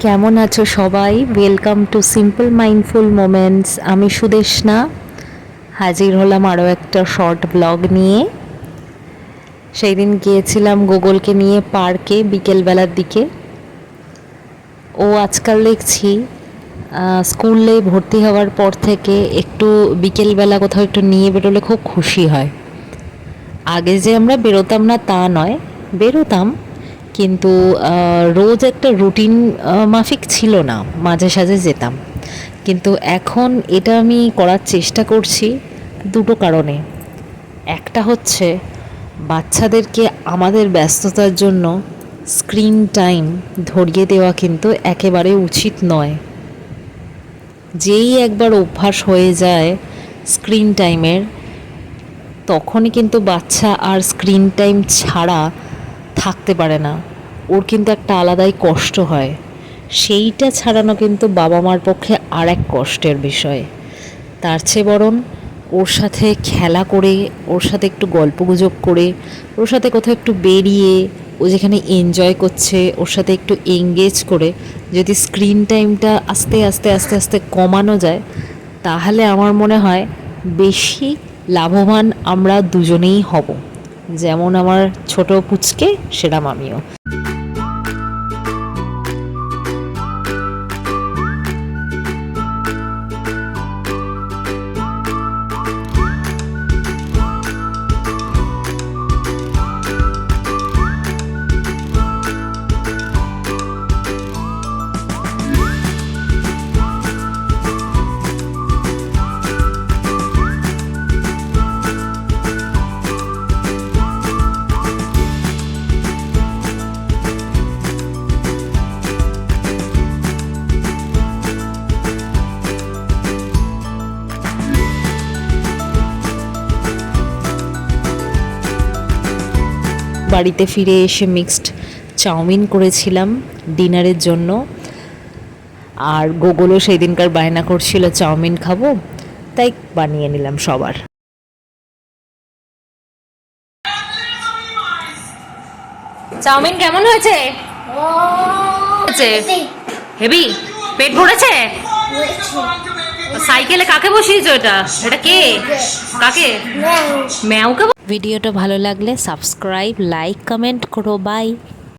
কেমন আছো সবাই? Welcome to simple mindful moments. আমি সুদেষ্ণা, হাজির হলাম আরও একটা শর্ট ব্লগ নিয়ে। সেই দিন গিয়েছিলাম গুগলকে নিয়ে পার্কে বিকেলবেলার দিকে। ও আজকাল দেখছি স্কুলে ভর্তি হওয়ার পর থেকে একটু বিকেলবেলা কোথাও একটু নিয়ে বেরোলে খুব খুশি হয়। আগে যে আমরা বেরোতাম না তা নয়, বেরোতাম, কিন্তু রোজ একটা রুটিন মাফিক ছিল না, মাঝে সাঝে যেতাম। কিন্তু এখন এটা আমি করার চেষ্টা করছি দুটো কারণে। একটা হচ্ছে বাচ্চাদেরকে আমাদের ব্যস্ততার জন্য স্ক্রিন টাইম ধরিয়ে দেওয়া কিন্তু একেবারে উচিত নয়। যেই একবার অভ্যাস হয়ে যায় স্ক্রিন টাইমের, তখনই কিন্তু বাচ্চা আর স্ক্রিন টাইম ছাড়া থাকতে পারে না। ওর কিন্তু একটা আলাদাই কষ্ট হয়। সেইটা ছাড়ানো কিন্তু বাবা মার পক্ষে আর এক কষ্টের বিষয়। তার চেয়ে বরং ওর সাথে খেলা করে, ওর সাথে একটু গল্পগুজব করে, ওর সাথে কোথাও একটু বেরিয়ে, ও যেখানে এনজয় করছে ওর সাথে একটু এঙ্গেজ করে যদি স্ক্রিন টাইমটা আস্তে আস্তে আস্তে আস্তে কমানো যায়, তাহলে আমার মনে হয় বেশি লাভবান আমরা দুজনেই হব। যেমন আমার ছোট পুচকে, সেরকম আমিও। বাড়িতে ফিরে এসে মিক্সড চাউমিন করেছিলাম ডিনারের জন্য। আর গোগলও সেই দিনকার বায়না করছিল চাউমিন খাবো, তাই বানিয়ে নিলাম সবার। চাউমিন কেমন হয়েছে? হেভি? পেট ভরেছে? সাইকেলে কাকে বসিয়েছো? এটা কে? কাকে? ম্যাওকে। ভিডিওটা ভালো লাগলে সাবস্ক্রাইব, লাইক, কমেন্ট করো। বাই।